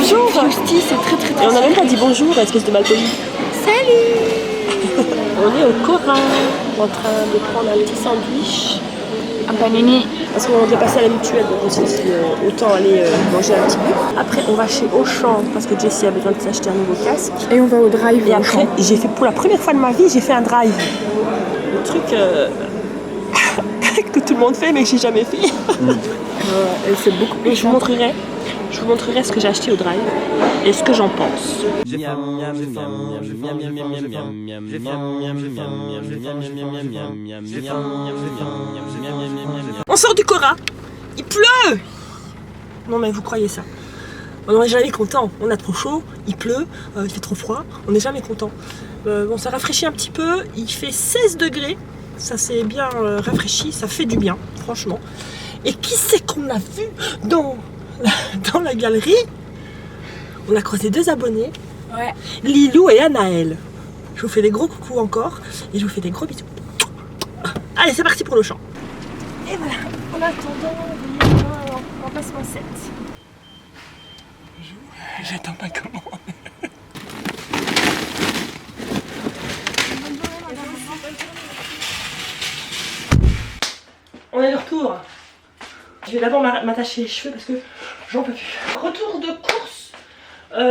bonjour. Hostie, c'est très Et on n'a même pas dit bonjour, espèce de malpoli. Salut. On est au Cora, en train de prendre un petit sandwich. Un panini. Parce qu'on devait passer à la mutuelle, donc on s'est dit autant aller manger un petit peu. Après, on va chez Auchan, parce que Jessie a besoin de s'acheter un nouveau casque. Et on va au drive. Et après, j'ai fait, pour la première fois de ma vie, j'ai fait un drive. Le truc que tout le monde fait, mais que j'ai jamais fait. Et c'est beaucoup plus Et je vous montrerai ce que j'ai acheté au drive et ce que j'en pense. On sort du Cora, il pleut. Non mais vous croyez ça? On n'est jamais content, on a trop chaud, il pleut, il fait trop froid, on n'est jamais content. Bon, ça rafraîchit un petit peu, il fait 16 degrés, ça s'est bien rafraîchi, ça fait du bien, franchement. Et qui c'est qu'on a vu dans la galerie? On a croisé 2 abonnés, Ouais. Lilou et Anaël. Je vous fais des gros coucous encore et je vous fais des gros bisous. Allez, c'est parti pour le champ. Et voilà, en attendant, on passe mon 7. J'attends ma commande. On est de retour. Je vais d'abord m'attacher les cheveux parce que j'en peux plus. Retour de course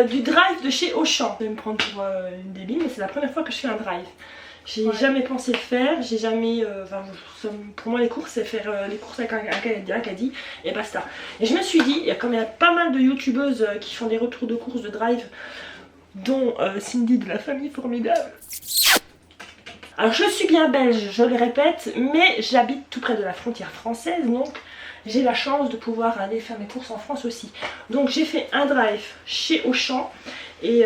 du drive de chez Auchan. Je vais me prendre pour une débile, mais c'est la première fois que je fais un drive. J'ai jamais pensé le faire, j'ai jamais. Pour moi, les courses, c'est faire les courses avec un caddie et basta. Et je me suis dit, comme il y a pas mal de youtubeuses qui font des retours de course de drive, dont Cindy de la famille formidable. Alors, je suis bien belge, je le répète, mais j'habite tout près de la frontière française, donc j'ai la chance de pouvoir aller faire mes courses en France aussi. Donc, j'ai fait un drive chez Auchan et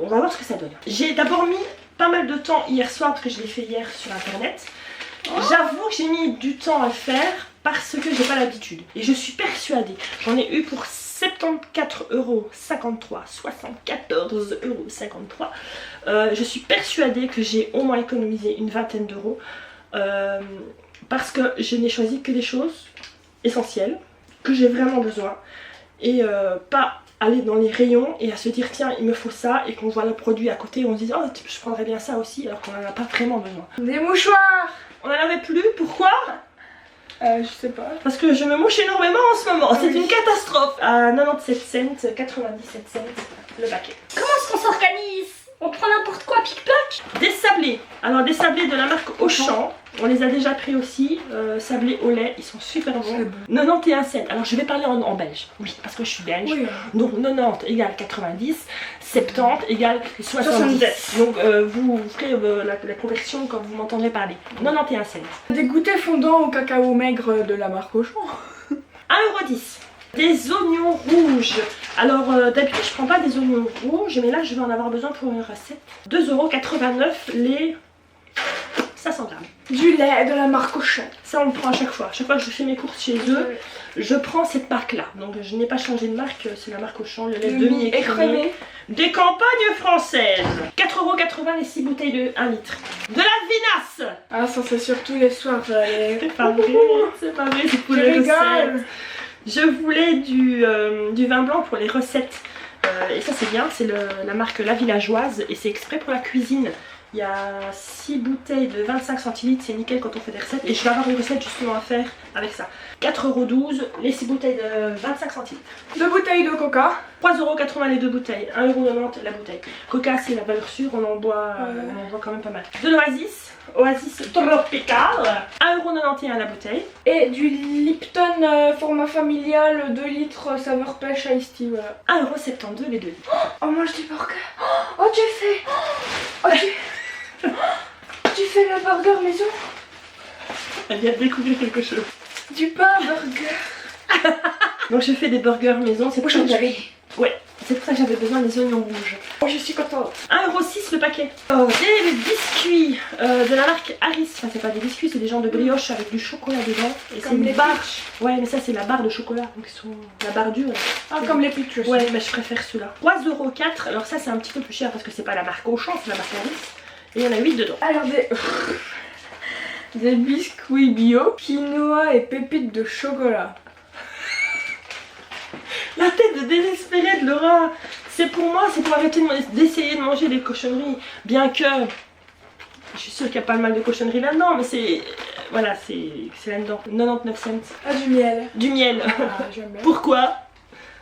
on va voir ce que ça donne. J'ai d'abord mis pas mal de temps hier soir parce que je l'ai fait hier sur internet. J'avoue que j'ai mis du temps à le faire parce que j'ai pas l'habitude. Et je suis persuadée, j'en ai eu pour 74,53 74,53 €. Je suis persuadée que j'ai au moins économisé une vingtaine d'euros parce que je n'ai choisi que des choses essentielles que j'ai vraiment besoin et pas aller dans les rayons et à se dire tiens il me faut ça et qu'on voit le produit à côté et on se dit oh je prendrais bien ça aussi alors qu'on n'en a pas vraiment besoin. Des mouchoirs. On n'en avait plus, pourquoi? Je sais pas. Parce que je me mouche énormément en ce moment, c'est une catastrophe. À 97 cents, 97 cents le paquet. Comment est-ce qu'on s'organise? On prend n'importe quoi, pic-plac? Des sablés, alors des sablés de la marque Auchan, on les a déjà pris aussi, sablés au lait, ils sont super bons. 91 cents, alors je vais parler en belge, oui, parce que je suis belge. Oui. Donc 90 égale 90, 70 égale 70. Donc vous ferez la conversion quand vous m'entendrez parler. 91 cents. Des goûters fondants au cacao maigre de la marque Auchan. 1,10 €. Des oignons rouges. Alors d'habitude je prends pas des oignons rouges, mais là je vais en avoir besoin pour une recette. 2,89 € les 500 grammes. Du lait de la marque Auchan. Ça on le prend à chaque fois. Chaque fois que je fais mes courses chez eux, je prends cette marque là. Donc je n'ai pas changé de marque, c'est la marque Auchan, le lait demi-écrémé. Des campagnes françaises. 4,80 € les 6 bouteilles de 1 litre. De la vinasse. Ah ça c'est surtout les soirs. C'est pas vrai, c'est pas vrai, c'est pour les recettes. Je voulais du vin blanc pour les recettes et ça c'est bien, c'est la marque La Villageoise et c'est exprès pour la cuisine. Il y a 6 bouteilles de 25 centilitres, c'est nickel quand on fait des recettes et je vais avoir une recette justement à faire avec ça. 4,12 € les 6 bouteilles de 25 centilitres. 2 bouteilles de coca. 3,80 € les 2 bouteilles, 1,90 € la bouteille. Coca c'est la valeur sûre, on en boit quand même pas mal. De l'Oasis, Oasis Tropical, 1,91 € la bouteille. Et du Lipton format familial 2 litres saveur pêche iced tea, voilà. 1,72 € les 2 litres. Oh mange des burgers. Oh tu fais. Oh tu fais le burger maison. Elle vient de découvrir quelque chose. Du pain burger. Donc je fais des burgers maison, c'est pour ça que j'avais... Ouais, c'est pour ça que j'avais besoin des oignons rouges. Oh je suis contente. 1,06 € le paquet. Des biscuits de la marque Harris. Enfin c'est pas des biscuits, c'est des genres de brioche avec du chocolat dedans. Et c'est une barre. Ouais mais ça c'est la barre de chocolat. Donc ils sont la barre dure. Ah comme les pitchers. Ouais mais je préfère ceux-là. 3,04 €. Alors ça c'est un petit peu plus cher parce que c'est pas la marque Auchan, c'est la marque Harris. Et il y en a 8 dedans. Alors des biscuits bio, quinoa et pépites de chocolat. La tête de désespérée de Laura. C'est pour moi, c'est pour arrêter d'essayer de manger des cochonneries. Bien que, je suis sûre qu'il y a pas mal de cochonneries là-dedans, mais c'est... Voilà, c'est là-dedans. 99 cents. Ah, du miel. Du miel. Ah, j'aime bien. Pourquoi?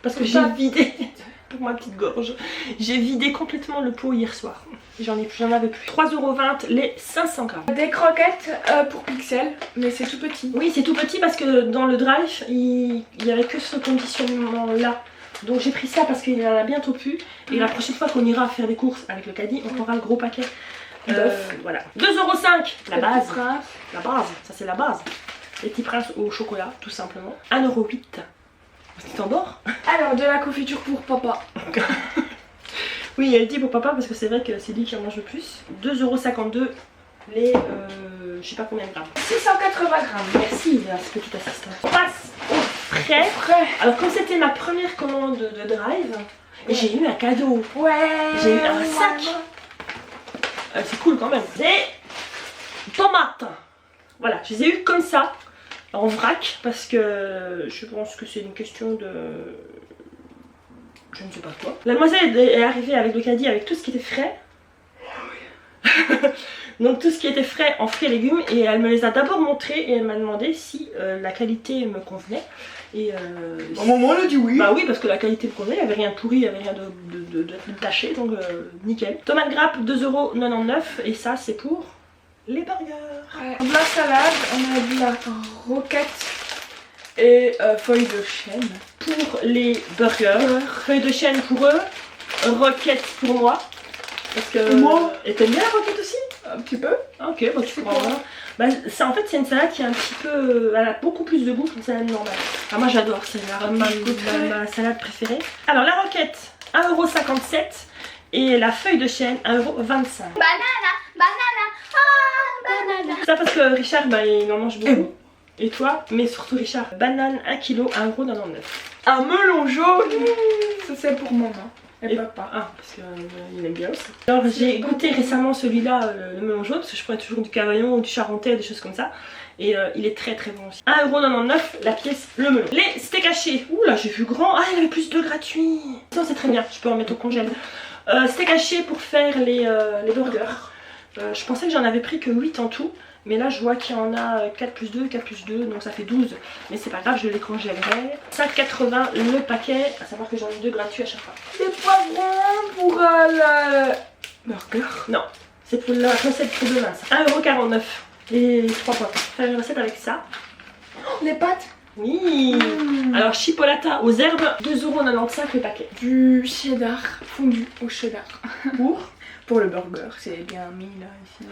Parce que j'ai Pas- vidé, pour ma petite gorge, j'ai vidé complètement le pot hier soir. J'en avais plus. 3,20 € les 500 grammes. Des croquettes pour Pixel, mais c'est tout petit. Oui, c'est tout petit parce que dans le drive, il y avait que ce conditionnement-là. Donc j'ai pris ça parce qu'il en a bientôt plus. Et la prochaine fois qu'on ira faire des courses avec le caddie, on prendra le gros paquet. Voilà. 2,05 €, la base. La base, ça c'est la base. Les petits princes au chocolat, tout simplement. 1,08 €. Tu t'endors? Alors, de la confiture pour papa. Oui, elle dit pour papa parce que c'est vrai que c'est lui qui en mange le plus. 2,52 € les je sais pas combien de grammes. 680 grammes. Merci, ce petit assistant. On passe au frais. Frais. Alors comme c'était ma première commande de drive, et j'ai eu un cadeau. Ouais. J'ai eu un sac. C'est cool quand même. Des tomates. Voilà, je les ai eues comme ça, en vrac, parce que je pense que c'est une question de... je ne sais pas quoi. La demoiselle est arrivée avec le caddie avec tout ce qui était frais. Donc tout ce qui était frais en fruits et légumes, et elle me les a d'abord montrés et elle m'a demandé si la qualité me convenait. Et Au moment elle a dit oui. bah oui, parce que la qualité me convenait, il n'y avait rien de pourri, il n'y avait rien de taché, donc nickel. Tomate grappe 2,99 € et ça c'est pour les burgers. Ouais. De la salade, on a de la roquette et feuilles de chêne. Pour les burgers, feuilles de chêne pour eux, roquette pour moi. Parce que... Et moi? Et t'aimes bien la roquette aussi? Un petit peu. Ah, ok, bah tu prends. Bah, ça, en fait, c'est une salade qui est un petit peu... Elle a beaucoup plus de goût qu'une salade normale. Ah, moi j'adore, c'est ma salade préférée. Alors la roquette, 1,57 € et la feuille de chêne, 1,25 €. Banana, banana, ah, banana. Ça parce que Richard, bah, il en mange beaucoup. Et toi? Mais surtout Richard, banane 1 kg, 1,99 €. Un melon jaune. Ça c'est pour maman. Et Et papa. Ah, parce qu'il aime bien aussi. Alors j'ai goûté récemment celui-là, le melon jaune, parce que je prenais toujours du cavaillon ou du charentais, des choses comme ça. Et il est très très bon aussi. 1,99 € la pièce, le melon. Les steaks hachés, ouh là j'ai vu grand. Ah, il y avait plus de gratuits. Ça c'est très bien, je peux en mettre au congèle. Steak haché pour faire les burgers. Je pensais que j'en avais pris que 8 en tout. Mais là je vois qu'il y en a 4 plus 2, 4 plus 2, donc ça fait 12. Mais c'est pas grave, je les congèlerai. 5,80 € le paquet, à savoir que j'en ai 2 gratuits à chaque fois. Des poivrons pour le burger. Non, c'est pour la recette pour demain ça. 1,49 € les 3 poivrons. Faire une recette avec ça. Les pâtes. Oui. Alors chipolata aux herbes, 2,95 € le paquet. Du cheddar fondu au cheddar. Pour le burger, c'est bien mis là ici.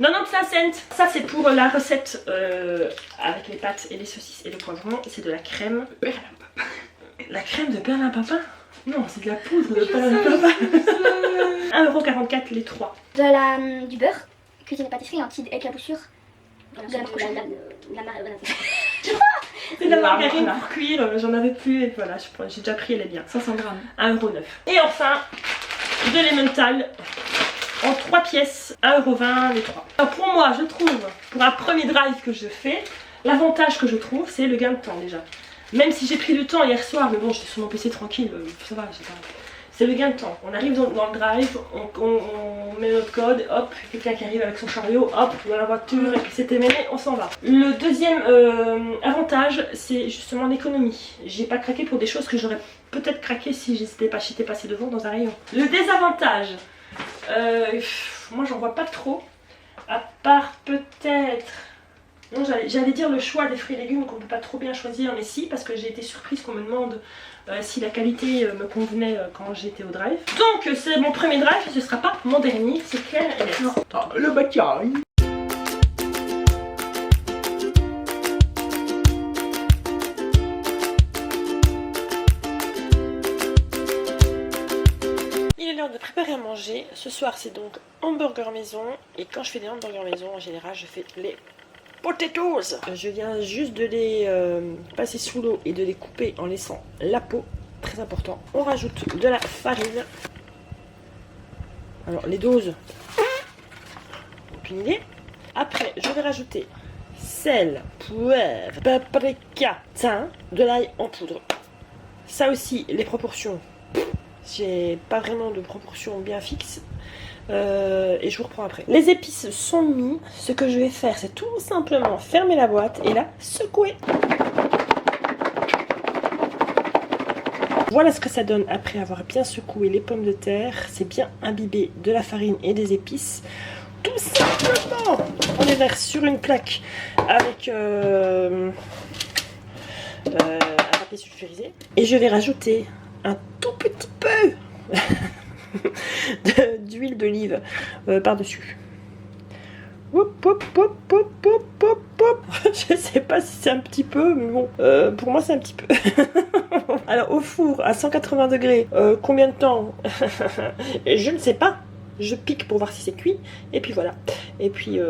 95 cents. Ça c'est pour la recette avec les pâtes et les saucisses et le poivron. C'est de la crème. La crème de perlimpinpin? Non, c'est de la poudre de perlimpinpin. 1,44 € les 3. Du beurre, cuisine et pâtisserie, anti-éclaboussure. De la marque C'est de la margarine pour cuire, j'en avais plus et voilà, j'ai déjà pris, elle est bien. 500 grammes. 1,09 €. Et enfin, de l'emmental en 3 pièces, 1,20 € les 3. Alors pour moi, je trouve, pour un premier drive que je fais, l'avantage que je trouve, c'est le gain de temps déjà. Même si j'ai pris du temps hier soir, mais bon, j'étais sur mon PC tranquille, ça va, c'est le gain de temps. On arrive dans le drive, on met notre code, hop, quelqu'un qui arrive avec son chariot, hop, dans la voiture, et puis c'est terminé, on s'en va. Le deuxième avantage, c'est justement l'économie. J'ai pas craqué pour des choses que j'aurais peut-être craqué si j'étais passé devant dans un rayon. Le désavantage, moi j'en vois pas trop, à part peut-être... Non, j'allais dire le choix des fruits et légumes qu'on peut pas trop bien choisir, mais si, parce que j'ai été surprise qu'on me demande si la qualité me convenait quand j'étais au drive. Donc c'est mon premier drive et ce sera pas mon dernier, c'est clair et net. Ah, le bataille. Il est l'heure de préparer à manger. Ce soir c'est donc hamburger maison, et quand je fais des hamburgers maison en général je fais les potatoes. Je viens juste de les passer sous l'eau et de les couper en laissant la peau, très important. On rajoute de la farine. Alors les doses, aucune idée. Après je vais rajouter sel, poivre, paprika, thym, de l'ail en poudre. Ça aussi, les proportions. J'ai pas vraiment de proportions bien fixes. Et je vous reprends après. Les épices sont mis. Ce que je vais faire, c'est tout simplement fermer la boîte et la secouer. Voilà ce que ça donne après avoir bien secoué les pommes de terre. C'est bien imbibé de la farine et des épices. Tout simplement, on les verse sur une plaque avec un papier sulfurisé. Et je vais rajouter un tout petit peu d'huile d'olive par-dessus. Hop, hop, hop, hop, hop, hop, hop. Je sais pas si c'est un petit peu, mais bon, pour moi c'est un petit peu. Alors au four à 180 degrés, combien de temps? Je ne sais pas. Je pique pour voir si c'est cuit. Et puis voilà. Et puis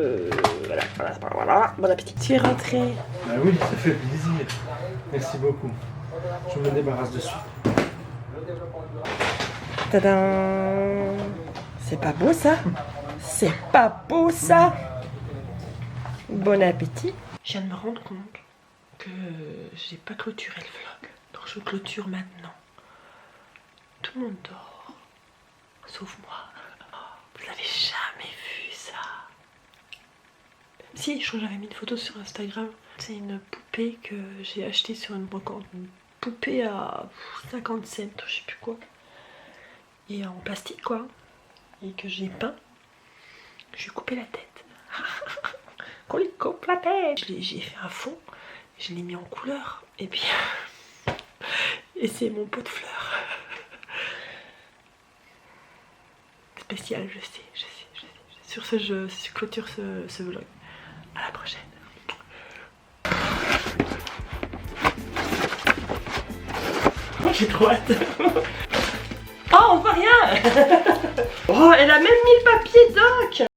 voilà. Bon appétit. Tu es rentré. Bah oui, ça fait plaisir. Merci beaucoup. Je me débarrasse de suite. Tadam. C'est pas beau ça? C'est pas beau ça? Bon appétit. Je viens de me rendre compte que j'ai pas clôturé le vlog. Donc je clôture maintenant. Tout le monde dort. Sauf moi. Vous n'avez jamais vu ça? Si, je crois que j'avais mis une photo sur Instagram. C'est une poupée que j'ai achetée sur une brocante. Une poupée à 50 cents, je sais plus quoi. Et en plastique quoi. Et que j'ai peint. Je lui ai coupé la tête. Qu'on lui coupe la tête. J'ai fait un fond. Je l'ai mis en couleur. Et puis... et c'est mon pot de fleurs. Spécial, je sais. Sur ce, je clôture ce vlog. À la prochaine. Oh, j'ai trop hâte. Oh, on voit rien. Oh, elle a même mis le papier doc.